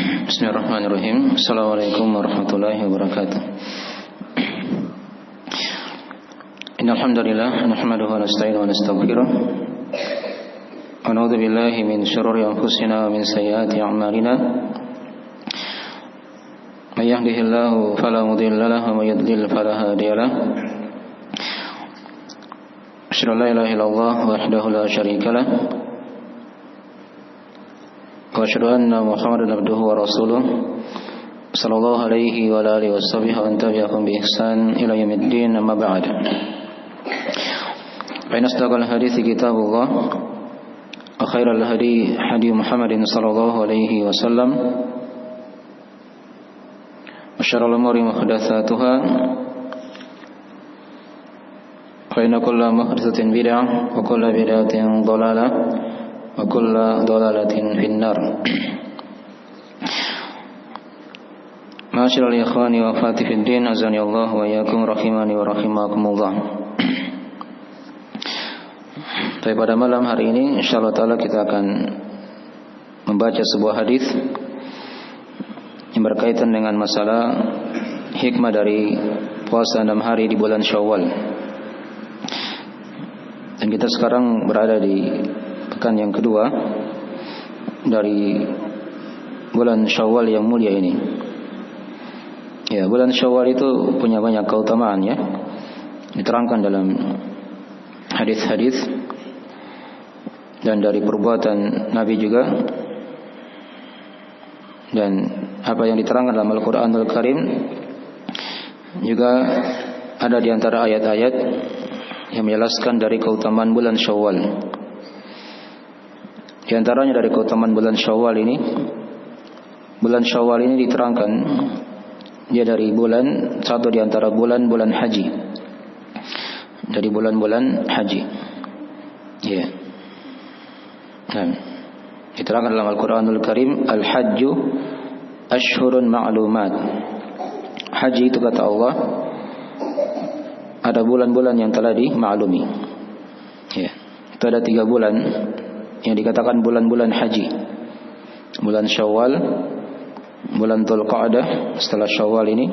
Bismillahirrahmanirrahim. Assalamualaikum warahmatullahi wabarakatuh. Innal hamdalillah nahmaduhu wa nasta'inuhu wa nastaghfiruh. Wa na'udzu billahi min shururi anfusina wa min sayyiati a'malina. May yahdihillahu fala mudilla lahu wa may yudlil fala hadiya lahu. Asyhadu an la ilaha illallah wahdahu la syarika lahu. Wa asyhadu anna Muhammadan abduhu wa rasuluh sallallahu alaihi wa alihi washabihi wa tabi'ahum bi ihsan ila yaumiddin, amma ba'd. Fa inna asdaqal hadithi kitabullah wa khairal hadi hadi Muhammadin sallallahu alaihi wasallam wa syarrul umuri muhdatsatuha fa inna kulla muhdatsatin bid'ah wa kulla bid'atin dhalalah wa kullu dhalalatin finnar. Ma'asyiral ikhwani wa akhwati fid din, azani Allah wa iyyakum rahimani wa rahimakumullah. Pada malam hari ini insyaallah taala kita akan membaca sebuah hadis yang berkaitan dengan masalah hikmah dari puasa 6 hari di bulan Syawal. Dan kita sekarang berada di pekan yang kedua dari bulan Syawal yang mulia ini. Ya, bulan Syawal itu punya banyak keutamaan ya. Diterangkan dalam hadis-hadis dan dari perbuatan Nabi juga. Dan apa yang diterangkan dalam Al-Qur'anul Karim juga ada di antara ayat-ayat yang menjelaskan dari keutamaan bulan Syawal. Di antaranya dari keutamaan bulan Syawal ini diterangkan dia dari bulan, satu di antara bulan-bulan haji, dari bulan-bulan haji. Ya. Nah, diterangkan dalam Al-Qur'anul Karim, al-hajju ashhurun ma'lumat. Haji itu kata Allah ada bulan-bulan yang telah dimaklumi. Ya. Itu ada 3 bulan yang dikatakan bulan-bulan haji. Bulan Syawal, bulan Dzulqa'dah setelah Syawal ini,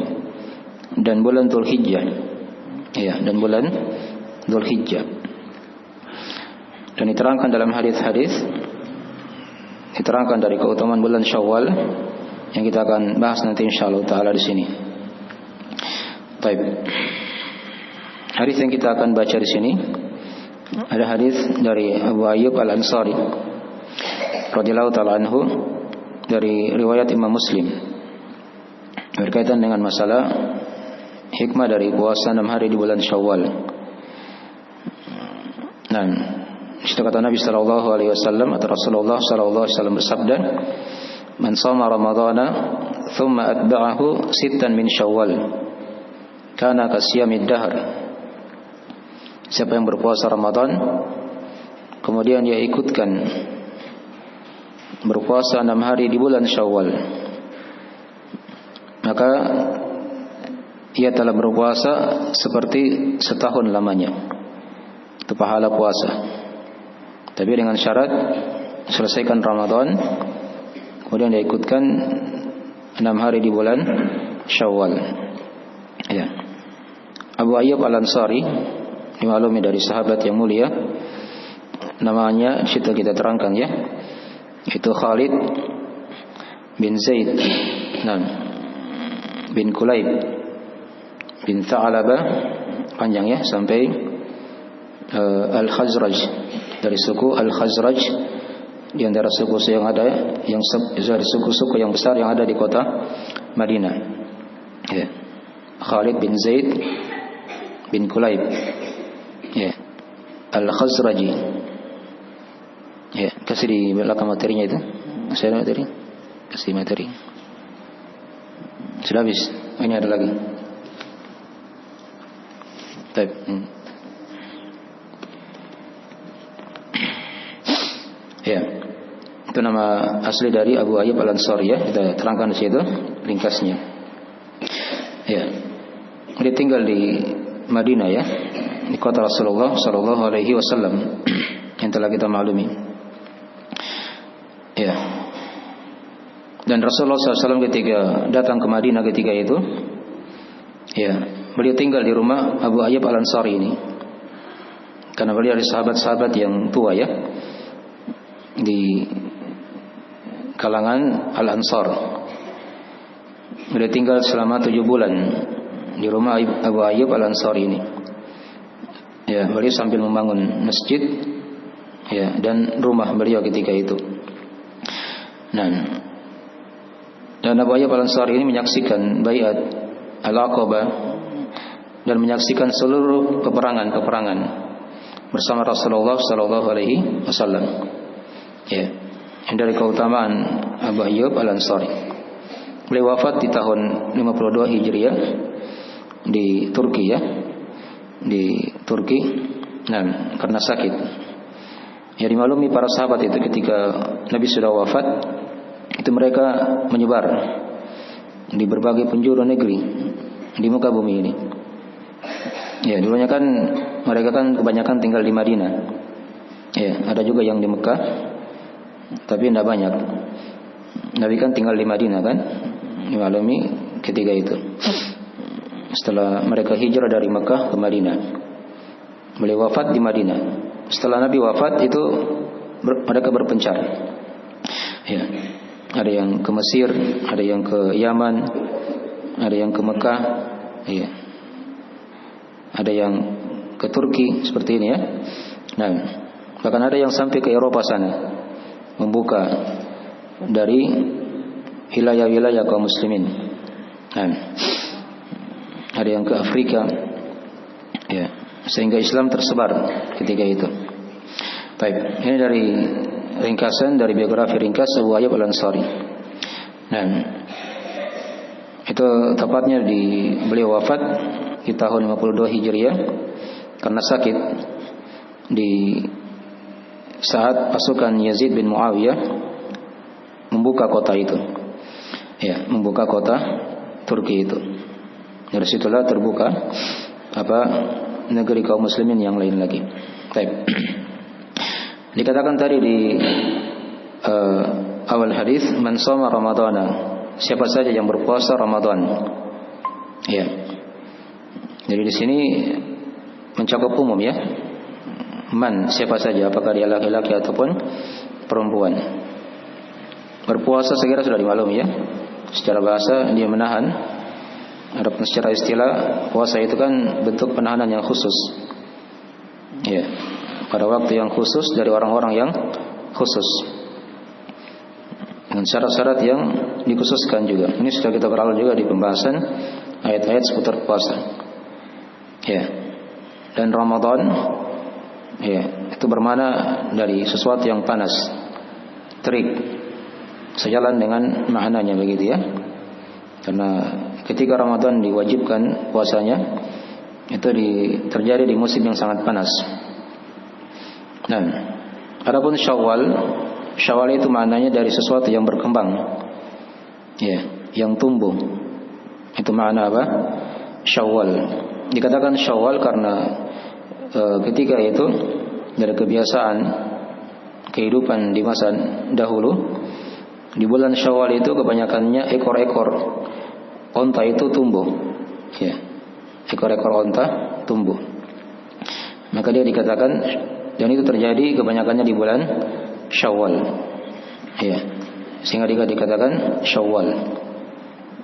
dan bulan Dzulhijjah. Ya, dan bulan Dzulhijjah. Dan diterangkan dalam hadis-hadis, diterangkan dari keutamaan bulan Syawal yang kita akan bahas nanti insyaallah taala di sini. Baik. Hadis yang kita akan baca di sini ada hadis dari Abu Ayyub Al-Ansari radhiyallahu ta'ala anhu, dari riwayat Imam Muslim, berkaitan dengan masalah hikmah dari puasa 6 hari di bulan Syawal. Nah, itu kata Nabi sallallahu alaihi wasallam atau Rasulullah sallallahu alaihi wasallam bersabda, "Man shoma Ramadhana thumma atba'ahu sittan min Syawal, kana kasiyamid dahr." Siapa yang berpuasa Ramadan kemudian dia ikutkan berpuasa 6 hari di bulan Syawal, maka ia telah berpuasa seperti setahun lamanya. Itu pahala puasa. Tapi dengan syarat selesaikan Ramadan kemudian dia ikutkan 6 hari di bulan Syawal. Ya. Abu Ayyub Al-Ansari dimaklumi dari sahabat yang mulia, namanya kita terangkan ya, itu Khalid bin Zaid bin Kulayb bin Tha'labah, panjang ya, sampai Al-Khazraj, dari suku Al-Khazraj, di antara suku yang ada, yang dari suku-suku yang besar yang ada di kota Madinah. Ya. Khalid bin Zaid bin Kulayb, ya, Al-Khazraji. Ya, kasih di belakang materinya itu. Masih ada materi? Kasih materi. Sudah habis. Oh, ini ada lagi. Baik. Ya. Itu nama asli dari Abu Ayyub Al-Ansari ya. Kita terangkan di situ ringkasnya. Ya. Dia tinggal di Madinah ya, di kota Rasulullah sallallahu alaihi wasallam yang telah kita maklumi. Ya. Dan Rasulullah SAW ketika datang ke Madinah ketika itu, ya, beliau tinggal di rumah Abu Ayyub Al-Ansari ini. Karena beliau dari sahabat-sahabat yang tua ya, di kalangan Al-Ansar. Beliau tinggal selama 7 bulan di rumah Abu Ayyub Al-Ansari ini. Ya, beliau sambil membangun masjid, ya, dan rumah beliau ketika itu. Dan Abu Ayyub Al-Ansari ini menyaksikan Bai'at Al-Aqabah dan menyaksikan seluruh peperangan bersama Rasulullah sallallahu alaihi wasallam. Ya, yang dari keutamaan Abu Ayyub Al-Ansari. Beliau wafat di tahun 52 Hijriah di Turki ya. Di Turki. Karena sakit. Ya, dimaklumi para sahabat itu ketika Nabi sudah wafat, itu mereka menyebar di berbagai penjuru negeri di muka bumi ini. Ya, dulunya kan mereka kan kebanyakan tinggal di Madinah. Ya, ada juga yang di Mekah, tapi tidak banyak. Nabi kan tinggal di Madinah kan, dimaklumi ketika itu. Setelah mereka hijrah dari Mekah ke Madinah, beliau wafat di Madinah. Setelah Nabi wafat itu mereka berpencar. Ya. Ada yang ke Mesir, ada yang ke Yaman, ada yang ke Mekah, ya. Ada yang ke Turki seperti ini ya. Bahkan ada yang sampai ke Eropa sana, membuka dari wilayah-wilayah kaum muslimin. Ada yang ke Afrika, ya, sehingga Islam tersebar ketika itu. Baik, ini dari ringkasan dari biografi ringkas Abu Ayyub Al-Ansari. Itu tepatnya beliau wafat di tahun 52 Hijriah karena sakit di saat pasukan Yazid bin Muawiyah membuka kota itu. Ya, membuka kota Turki itu. Dari situlah terbuka negeri kaum muslimin yang lain lagi. Baik. Dikatakan tadi di awal hadis, man shoma ramadhana, siapa saja yang berpuasa Ramadan. Ya. Jadi di sini mencakup umum ya. Man, siapa saja, apakah dia laki-laki ataupun perempuan. Berpuasa segera sudah dimaklumi ya. Secara bahasa dia menahan. Adapun secara istilah puasa itu kan bentuk penahanan yang khusus. Ya. Pada waktu yang khusus dari orang-orang yang khusus dengan syarat-syarat yang dikhususkan juga. Ini sudah kita berlalu juga di pembahasan ayat-ayat seputar puasa. Ya. Dan Ramadan, ya, itu bermakna dari sesuatu yang panas, terik, sejalan dengan maknanya begitu ya. Karena ketika Ramadan diwajibkan puasanya, itu terjadi di musim yang sangat panas. Adapun Syawal itu maknanya dari sesuatu yang berkembang, ya, yang tumbuh. Itu makna apa? Syawal. Dikatakan Syawal karena ketika itu dari kebiasaan kehidupan di masa dahulu, di bulan Syawal itu kebanyakannya ekor-ekor onta itu tumbuh, ya, ekor-ekor onta tumbuh. Maka dia dikatakan, dan itu terjadi kebanyakannya di bulan Syawal, ya, sehingga dia dikatakan Syawal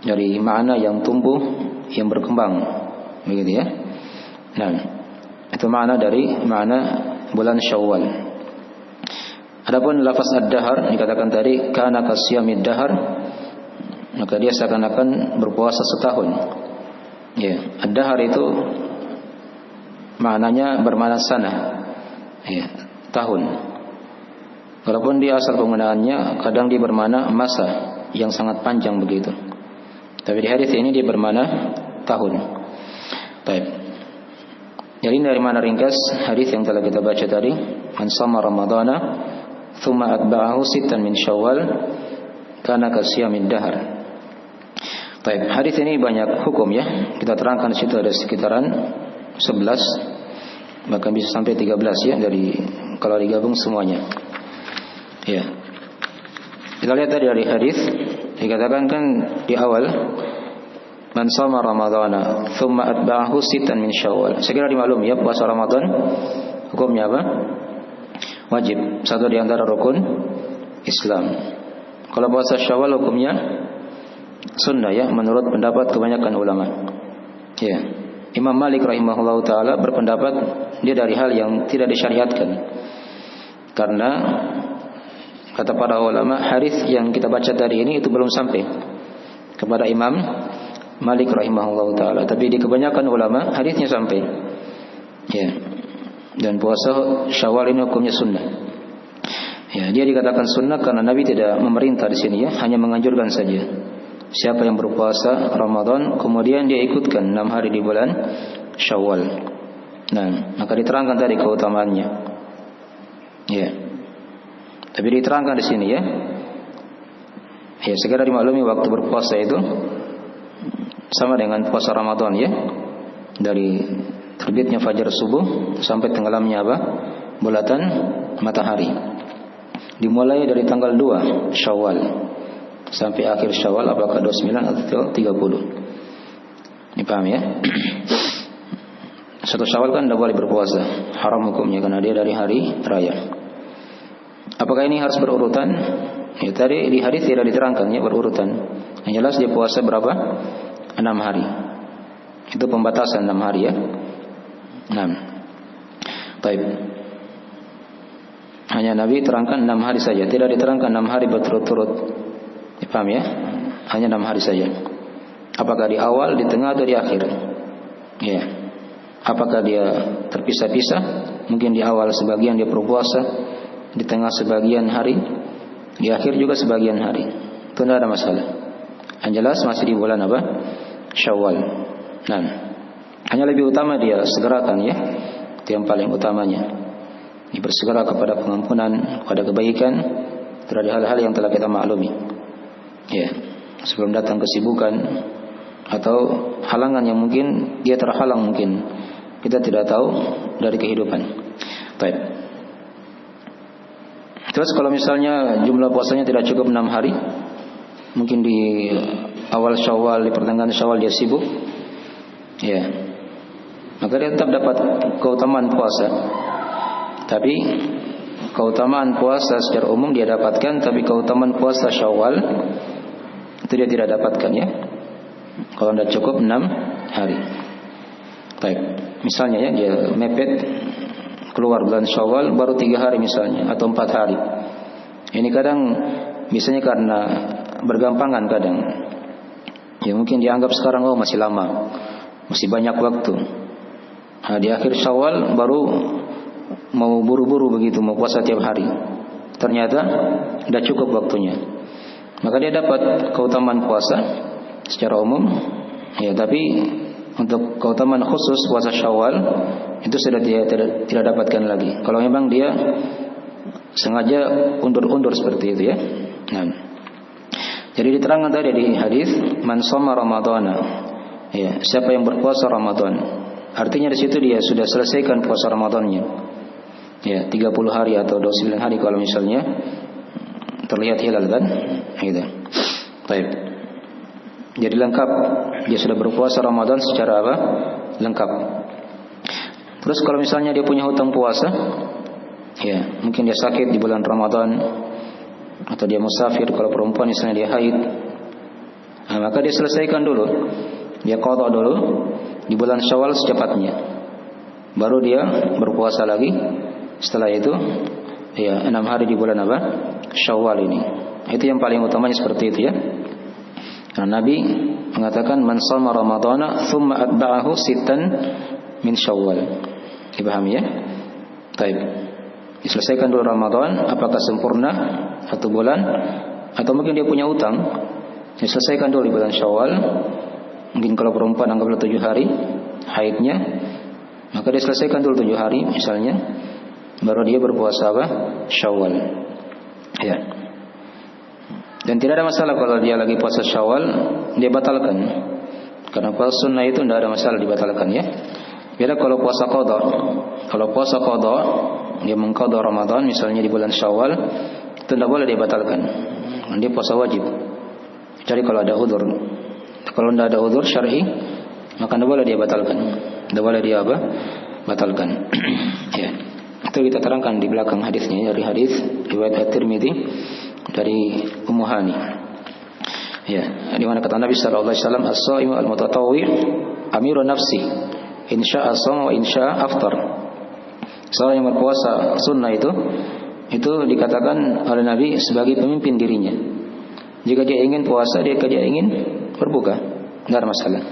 dari makna yang tumbuh, yang berkembang, begitu ya. Itu makna dari makna bulan Syawal. Adapun lafaz ad-dahar dikatakan tadi kana kasyamid dahar, maka dia seakan-akan berpuasa setahun. Ya, ad-dahar itu maknanya bermakna sana, ya, tahun. Walaupun dia asal penggunaannya kadang dia bermakna masa yang sangat panjang begitu. Tapi di hadis ini dia bermakna tahun. Baik. Jadi dari mana ringkas hadis yang telah kita baca tadi, man shoma ramadhana thumma atba'ahu sittan min syawal kana kasyamid dahar. Baik, hadis ini banyak hukum ya. Kita terangkan di situ ada sekitaran 11, bahkan bisa sampai 13 ya, dari kalau digabung semuanya. Ya. Kita lihat tadi dari hadis Dikatakan kan di awal, man shoma ramadhana thumma atba'ahu sittan min syawal. Saya kira dimaklum ya, puasa Ramadan hukumnya apa? Wajib, satu di antara rukun Islam. Kalau puasa Syawal hukumnya sunnah ya, menurut pendapat kebanyakan ulama. Ya. Imam Malik rahimahullahu taala berpendapat dia dari hal yang tidak disyariatkan. Karena kata para ulama, hadis yang kita baca tadi ini itu belum sampai kepada Imam Malik rahimahullahu taala, tapi di kebanyakan ulama hadisnya sampai. Ya. Dan puasa Syawal ini hukumnya sunnah. Ya, dia dikatakan sunnah karena Nabi tidak memerintah di sini ya, hanya menganjurkan saja. Siapa yang berpuasa Ramadan kemudian dia ikutkan 6 hari di bulan Syawal. Nah, maka diterangkan tadi keutamaannya. Ya. Tapi diterangkan di sini ya. Ya, segera dimaklumi waktu berpuasa itu sama dengan puasa Ramadan ya. Dari terbitnya fajar subuh sampai tenggelamnya apa? Bulatan matahari. Dimulai dari tanggal 2 Syawal sampai akhir Syawal, apakah 29 atau 30. Ini paham ya? Satu Syawal kan tidak boleh berpuasa, haram hukumnya karena dia dari hari raya. Apakah ini harus berurutan? Ya, tadi di hadis tidak diterangkan ya berurutan. Yang jelas dia puasa berapa? 6 hari. Itu pembatasan 6 hari ya. 6. Baik. Hanya Nabi terangkan 6 hari saja, tidak diterangkan 6 hari berturut-turut. Paham ya? Hanya 6 hari saja. Apakah di awal, di tengah atau di akhir? Ya. Apakah dia terpisah-pisah? Mungkin di awal sebagian dia berpuasa, di tengah sebagian hari, di akhir juga sebagian hari. Itu tidak ada masalah. Yang jelas masih di bulan apa? Syawal. Nah, hanya lebih utama dia segerakan ya. Itu yang paling utamanya. Dia bersegera kepada pengampunan, kepada kebaikan terhadap hal-hal yang telah kita maklumi. Ya, sebelum datang kesibukan atau halangan yang mungkin dia terhalang, mungkin kita tidak tahu dari kehidupan. Baik. Terus kalau misalnya jumlah puasanya tidak cukup 6 hari, mungkin di awal Syawal, di pertengahan Syawal dia sibuk, ya, maka dia tetap dapat keutamaan puasa. Tapi keutamaan puasa secara umum dia dapatkan, tapi keutamaan puasa Syawal itu dia tidak dapatkan ya. Kalau tidak cukup 6 hari. Baik, misalnya ya dia mepet keluar bulan Syawal baru 3 hari misalnya atau 4 hari. Ini kadang biasanya karena bergampangan kadang. Ya mungkin dianggap sekarang masih lama, masih banyak waktu. Nah, di akhir Syawal baru mau buru-buru begitu, mau puasa tiap hari. Ternyata tidak cukup waktunya. Maka dia dapat keutamaan puasa secara umum, ya, tapi untuk keutamaan khusus puasa Syawal itu sudah dia tidak dapatkan lagi. Kalau memang dia sengaja undur-undur seperti itu ya. Nah, jadi diterangkan tadi di hadis man shoma ramadhana. Ya, siapa yang berpuasa Ramadan. Artinya di situ dia sudah selesaikan puasa Ramadannya. Ya, 30 hari atau 29 hari kalau misalnya terlihat hilal kan? Gitu. Baik. Jadi lengkap, dia sudah berpuasa Ramadan secara apa? Lengkap. Terus kalau misalnya dia punya hutang puasa, ya, mungkin dia sakit di bulan Ramadan atau dia musafir, kalau perempuan misalnya dia haid. Nah, maka dia selesaikan dulu. Dia qadha dulu di bulan Syawal secepatnya. Baru dia berpuasa lagi setelah itu, ya, 6 hari di bulan apa? Syawal ini. Itu yang paling utamanya seperti itu ya. Karena Nabi mengatakan man shoma ramadhana thumma atba'ahu sittan min Syawal. Dipahami ya? Baik. Diselesaikan dulu Ramadan, apakah sempurna 1 bulan atau mungkin dia punya utang. Diselesaikan dulu di bulan Syawal. Mungkin kalau perempuan anggaplah 7 hari haidnya, maka dia selesaikan dulu 7 hari misalnya, baru dia berpuasa apa? Syawal. Ya. Dan tidak ada masalah kalau dia lagi puasa Syawal dia batalkan. Karena puasa sunnah itu tidak ada masalah dibatalkan ya. Beda kalau puasa qadha. Kalau puasa qadha dia mengqadha Ramadan misalnya di bulan Syawal, itu tidak boleh dia batalkan. Dia puasa wajib. Jadi kalau ada udzur. Kalau tidak ada udzur syar'i, maka tidak boleh dia batalkan. Tidak boleh dia apa? Batalkan. Ya. Itu kita terangkan di belakang hadisnya, dari hadis riwayat At-Tirmidzi dari Ummu Hani. Ya, di mana kata Nabi sallallahu alaihi wasallam, "As-shaimu al-mutatawwi' amirun nafsi, in syaa shama wa in syaa aftar." Seorang yang berpuasa sunnah itu dikatakan oleh Nabi sebagai pemimpin dirinya. Jika dia ingin puasa, dia ingin berbuka, tidak ada masalah.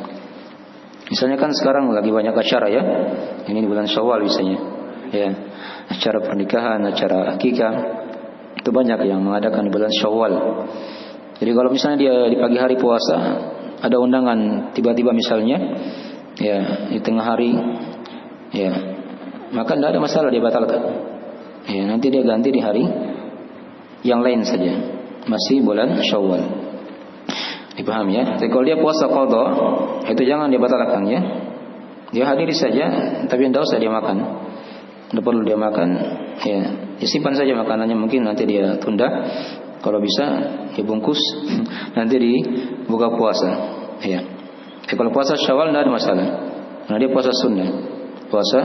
Misalnya kan sekarang lagi banyak acara ya, ini di bulan Syawal misalnya, ya, acara pernikahan, acara akikah, itu banyak yang mengadakan di bulan Syawal. Jadi kalau misalnya dia di pagi hari puasa, ada undangan tiba-tiba misalnya, ya di tengah hari, ya, maka tidak ada masalah dia batalkan. Ya, nanti dia ganti di hari yang lain saja, masih bulan Syawal. Dipahami ya? Jadi kalau dia puasa qadha, itu jangan dia batalkan ya. Dia hadiri saja, tapi tidak usah dia makan. Tidak perlu dia makan, ya. Simpan saja makanannya, mungkin nanti dia tunda. Kalau bisa dibungkus, nanti dibuka puasa. Ya. Jadi kalau puasa Syawal tidak ada masalah. Karena dia puasa sunnah, puasa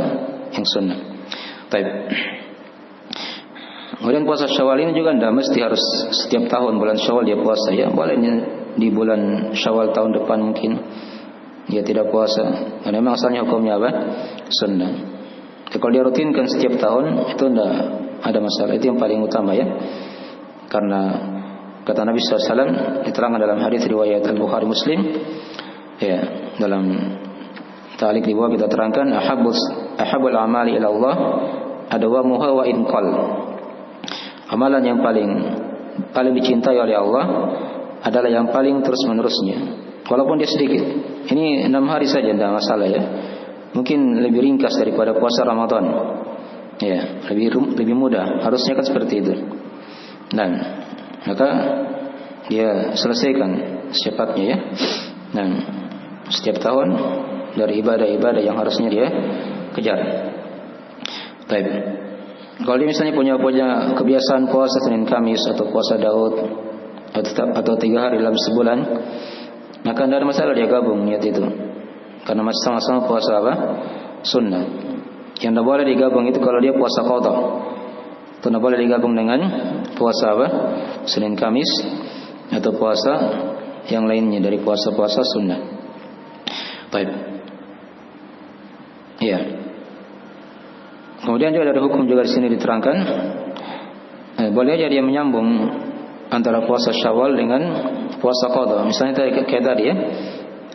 yang sunnah. Baik. Kemudian puasa Syawal ini juga tidak mesti harus setiap tahun bulan Syawal dia puasa ya. Boleh di bulan Syawal tahun depan mungkin dia tidak puasa. Karena memang asalnya hukumnya apa? Sunnah. Jadi kalau dia rutinkan setiap tahun itu tidak ada masalah. Itu yang paling utama ya. Karena kata Nabi SAW diterangkan dalam hadis riwayat Al-Bukhari Muslim, ya, dalam ta'liq di bawah kita terangkan ahabul amali ila Allah adawamuha wa inqal. Amalan yang paling dicintai oleh Allah adalah yang paling terus-menerusnya, walaupun dia sedikit. Ini 6 hari saja tidak masalah ya. Mungkin lebih ringkas daripada puasa Ramadan. Ya, lebih mudah. Harusnya kan seperti itu. Dan maka dia selesaikan secepatnya ya. Dan setiap tahun dari ibadah-ibadah yang harusnya dia kejar. Baik. Kalau dia misalnya punya kebiasaan puasa Senin Kamis atau puasa Daud atau 3 hari dalam sebulan, maka tidak ada masalah dia gabung niat itu. Karena masih sama-sama puasa apa? Sunnah. Yang tidak boleh digabung itu kalau dia puasa qadha. Itu tidak boleh digabung dengan puasa apa? Senin Kamis atau puasa yang lainnya dari puasa-puasa sunnah. Baik. Iya. Kemudian juga ada hukum juga di sini diterangkan, boleh aja dia menyambung antara puasa Syawal dengan puasa qadha. Misalnya kayak tadi ya,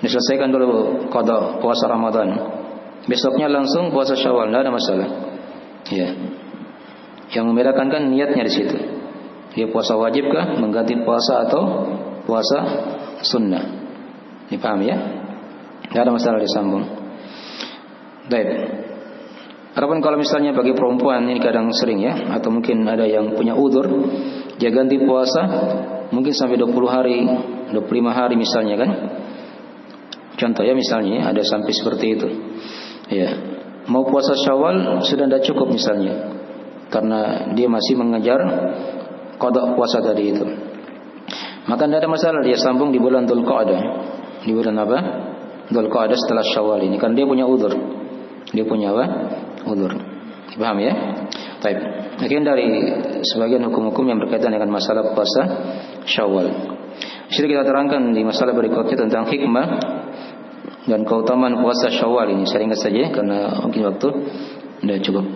diselesaikan dulu qadha puasa Ramadan, besoknya langsung puasa Syawal, tidak ada masalah. Ya. Yang membedakan kan niatnya di situ. Dia puasa wajibkah mengganti puasa atau puasa sunnah. Dipahami ya? Tidak ada masalah disambung. Baik. Adapun kalau misalnya bagi perempuan ini kadang sering ya, atau mungkin ada yang punya udzur, dia ganti puasa mungkin sampai 20 hari, 25 hari misalnya kan. Contoh ya misalnya ada sampai seperti itu. Ya. Mau puasa Syawal sudah tidak cukup misalnya, karena dia masih mengejar qadha puasa tadi itu. Maka tidak ada masalah dia sambung di bulan Dzulqa'dah. Di bulan apa? Dzulqa'dah setelah Syawal ini, kan dia punya udzur. Dia punya apa? Udzur. Paham ya? Baik. Mungkin dari sebagian hukum-hukum yang berkaitan dengan masalah puasa Syawal. Jadi kita terangkan di masalah berikutnya tentang hikmah dan keutamaan puasa Syawal ini. Saya ringkas saja karena mungkin waktu sudah cukup.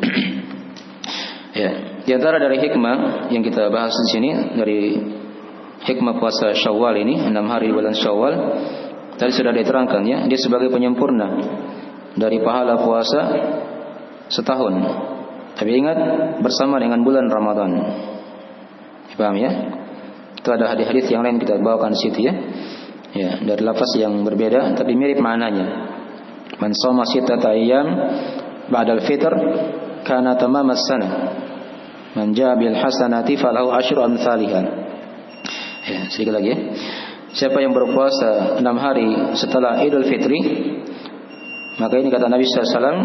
Ya, di antara dari hikmah yang kita bahas di sini, dari hikmah puasa Syawal ini 6 hari bulan Syawal, tadi sudah diterangkan ya, dia sebagai penyempurna dari pahala puasa setahun. Tapi ingat bersama dengan bulan Ramadan. Paham ya? Itu ada hadis-hadis yang lain kita bawakan di situ ya. Ya, dari lafaz yang berbeda tapi mirip maknanya. Man shoma sittata ayyam ba'dal fitr kana tamamas sana. Man jaa bil hasanati falahu asyru amsalihha. Ya, sedikit lagi ya. Siapa yang berpuasa 6 hari setelah Idul Fitri, maka ini kata Nabi SAW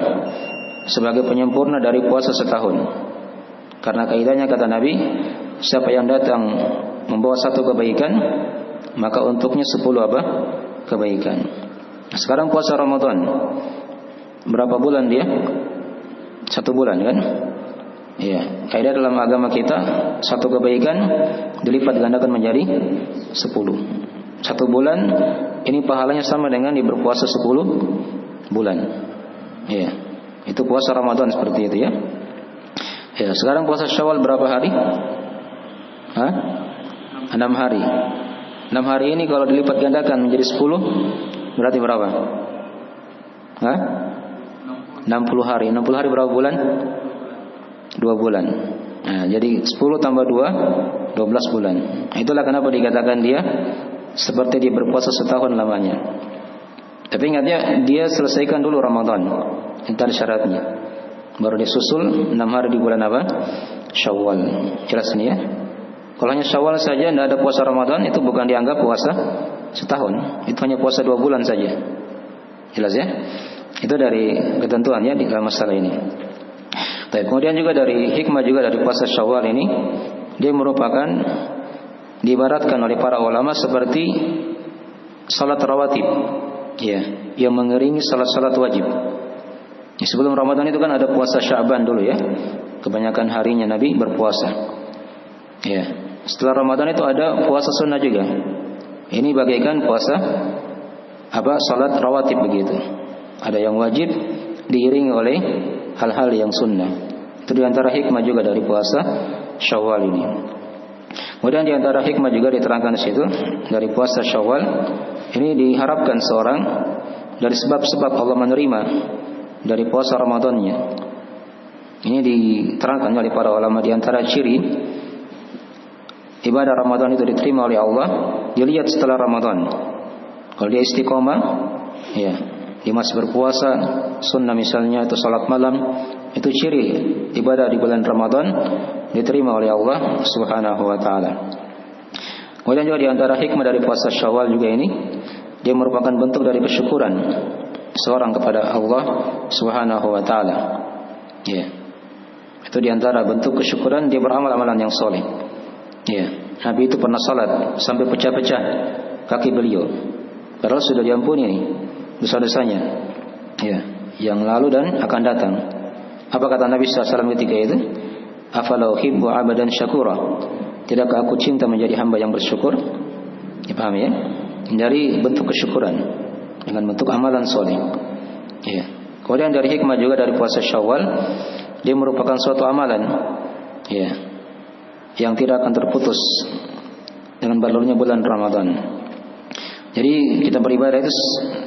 sebagai penyempurna dari puasa setahun. Karena kaidahnya kata Nabi, siapa yang datang membawa satu kebaikan, maka untuknya 10 apa? Kebaikan. Nah, sekarang puasa Ramadan. Berapa bulan dia? 1 bulan kan? Iya, kaidah dalam agama kita, satu kebaikan dilipat gandakan menjadi 10. 1 bulan ini pahalanya sama dengan dia berpuasa 10 bulan. Iya. Itu puasa Ramadan seperti itu ya. Ya, sekarang puasa Syawal berapa hari? 6 hari. 6 hari ini kalau dilipat gandakan menjadi 10 berarti berapa? 60 hari. 60 hari berapa bulan? 2 bulan. Nah, jadi 10 tambah 2 12 bulan. Itulah kenapa dikatakan dia seperti dia berpuasa setahun lamanya. Tapi ingatnya dia selesaikan dulu Ramadan. Itu syaratnya. Baru disusul 6 hari di bulan apa? Syawal. Jelas ini ya. Kalau hanya Syawal saja tidak ada puasa Ramadan, itu bukan dianggap puasa setahun. Itu hanya puasa 2 bulan saja. Jelas ya. Itu dari ketentuannya di dalam masalah ini. Kemudian juga dari hikmah juga dari puasa Syawal ini, dia merupakan diibaratkan oleh para ulama seperti salat rawatib, ya, yang mengiringi salat-salat wajib. Sebelum Ramadan itu kan ada puasa Sya'ban dulu ya, kebanyakan harinya Nabi berpuasa. Ya, setelah Ramadan itu ada puasa sunnah juga. Ini bagaikan puasa salat rawatib begitu. Ada yang wajib diiringi oleh hal-hal yang sunnah. Itu diantara hikmah juga dari puasa Syawal ini. Kemudian diantara hikmah juga diterangkan di situ dari puasa Syawal ini diharapkan seorang dari sebab-sebab Allah menerima dari puasa Ramadannya. Ini diterangkan oleh para ulama diantara ciri ibadah Ramadan itu diterima oleh Allah dilihat setelah Ramadan. Kalau dia istiqomah, ya, dia masih berpuasa sunnah misalnya atau salat malam, itu ciri ibadah di bulan Ramadan diterima oleh Allah Subhanahu wa taala. Kemudian juga di antara hikmah dari puasa Syawal juga ini, dia merupakan bentuk dari kesyukuran seorang kepada Allah Subhanahu wa taala. Ya. Itu di antara bentuk kesyukuran dia beramal amalan yang soleh. Ya. Nabi itu pernah salat sampai pecah-pecah kaki beliau. Padahal sudah diampuni nih dosa-dosanya, ya, yang lalu dan akan datang. Apa kata Nabi SAW ketika itu? Afalau hibbu abadan syakura. Tidakkah aku cinta menjadi hamba yang bersyukur? Ya, paham ya? Dari bentuk kesyukuran dengan bentuk amalan soleh. Ya. Kemudian dari hikmah juga dari puasa Syawal, dia merupakan suatu amalan, ya, yang tidak akan terputus dengan berlalunya bulan Ramadan. Jadi kita beribadah itu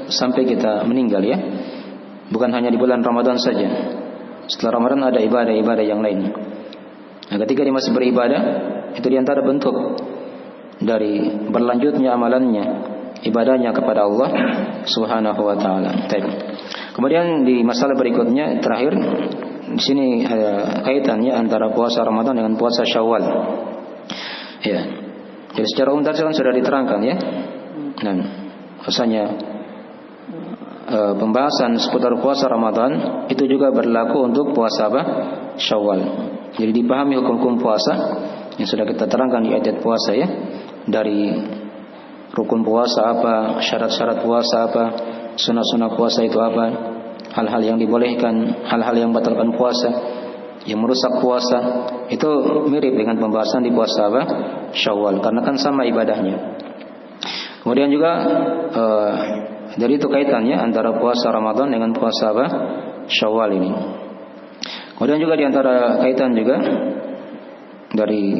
sampai kita meninggal ya. Bukan hanya di bulan Ramadan saja. Setelah Ramadan ada ibadah-ibadah yang lain. Nah, ketika dia masih beribadah, itu diantara bentuk dari berlanjutnya amalannya, ibadahnya kepada Allah Subhanahu wa taala. Kemudian di masalah berikutnya terakhir di sini ada kaitannya antara puasa Ramadan dengan puasa Syawal. Ya. Jadi secara umum tadi sudah diterangkan ya. Dan rasanya pembahasan seputar puasa Ramadan itu juga berlaku untuk puasa Syawal. Jadi dipahami hukum-hukum puasa yang sudah kita terangkan di ayat puasa ya, dari rukun puasa apa, syarat-syarat puasa apa, sunah-sunah puasa itu apa, hal-hal yang dibolehkan, hal-hal yang batalkan puasa, yang merusak puasa, itu mirip dengan pembahasan di puasa Syawal karena kan sama ibadahnya. Kemudian juga dari itu kaitannya antara puasa Ramadan dengan puasa Syawal ini. Kemudian juga di antara kaitan juga dari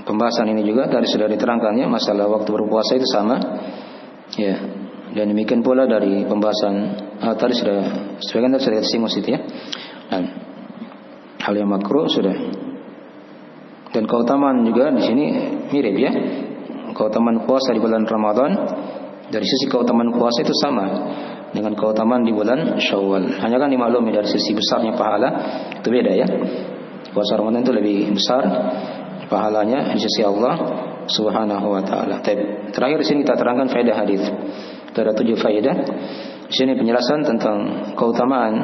pembahasan ini juga tadi sudah diterangkannya masalah waktu berpuasa itu sama. Ya. Dan demikian pula dari pembahasan tadi sudah sebagian tadi sudah disinggung situ ya. Dan hal yang makruh sudah. Dan keutamaan juga di sini mirip ya. Keutamaan puasa di bulan Ramadan dari sisi keutamaan puasa itu sama dengan keutamaan di bulan Syawal. Hanya kan dimaklumi dari sisi besarnya pahala itu beda ya. Puasa Ramadan itu lebih besar pahalanya di sisi Allah Subhanahu wa taala. Terakhir di sini kita terangkan faedah hadis. Ada 7 faedah. Di sini penjelasan tentang keutamaan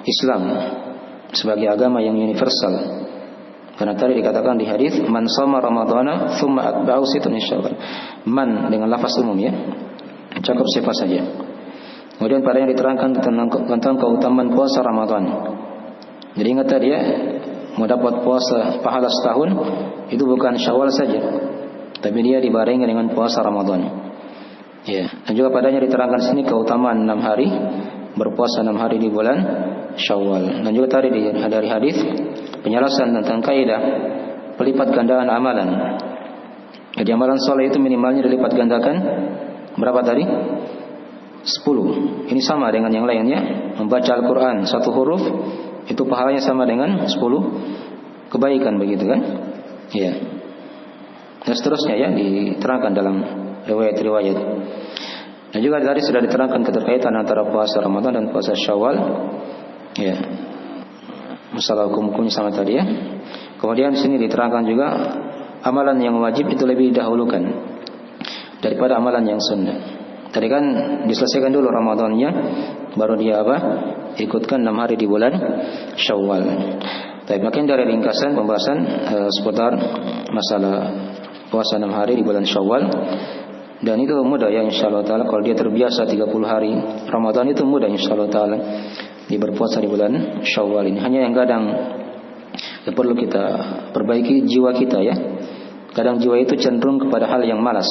Islam sebagai agama yang universal. Karena tadi dikatakan di hadis man shoma ramadhana tsumma atba'ahu sittun min syawal. Man dengan lafaz umum ya. Cakup siapa saja. Kemudian padanya diterangkan tentang keutamaan puasa Ramadan. Jadi ingat tadi ya, mau dapat puasa pahala setahun itu bukan Syawal saja, tapi dia dibarengi dengan puasa Ramadan. Ya, dan juga padanya diterangkan di sini keutamaan 6 hari berpuasa 6 hari di bulan Syawal. Dan juga tadi dari hadis penjelasan tentang kaidah pelipat gandaan amalan. Jadi amalan soleh itu minimalnya dilipat gandakan berapa tadi? 10. Ini sama dengan yang lainnya. Membaca Al-Quran 1 huruf itu pahalanya sama dengan 10 kebaikan, begitu kan? Ya. Dan seterusnya ya diterangkan dalam riwayat-riwayat. Dan juga tadi sudah diterangkan keterkaitan antara puasa Ramadan dan puasa Syawal. Ya. Masalah hukum-hukumnya sama tadi ya. Kemudian di sini diterangkan juga amalan yang wajib itu lebih didahulukan daripada amalan yang sunnah. Tadi kan diselesaikan dulu Ramadannya, baru dia apa? Ikutkan 6 hari di bulan Syawal. Tapi makin dari ringkasan pembahasan seputar masalah puasa 6 hari di bulan Syawal. Dan itu mudah ya insyaallah taala, kalau dia terbiasa 30 hari Ramadan itu mudah insyaallah taala dia berpuasa di bulan Syawal ini. Hanya yang kadang yang perlu kita perbaiki jiwa kita ya. Kadang jiwa itu cenderung kepada hal yang malas.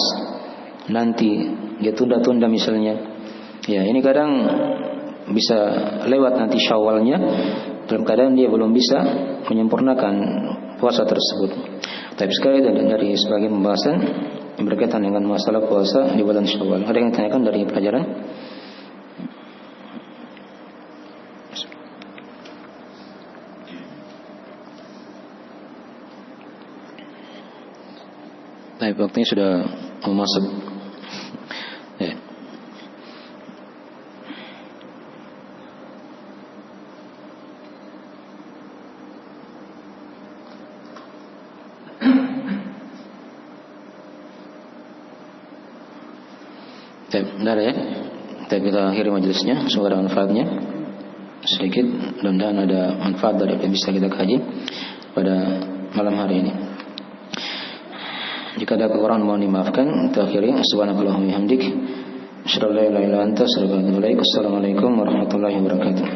Nanti dia tunda-tunda misalnya. Ya, ini kadang bisa lewat nanti Syawalnya dalam keadaan dia belum bisa menyempurnakan puasa tersebut. Tapi sekali dari sebagian pembahasan yang berkaitan dengan masalah puasa di bulan Syawal. Ada yang ditanyakan dari pelajaran? Tapi waktunya sudah mau masuk. Ya. Benar ya. Kita akhiri majelisnya. Semoga ada manfaatnya sedikit. Mudah-mudahan ada manfaat dari apa yang bisa kita kaji pada malam hari ini. Jika ada kekurangan mohon dimaafkan. Kita akhiri. Subhanakallahumma bihamdik. Asyhadu an la ilaha illa anta astaghfiruka wa atubu ilaik. Assalamualaikum warahmatullahi wabarakatuh.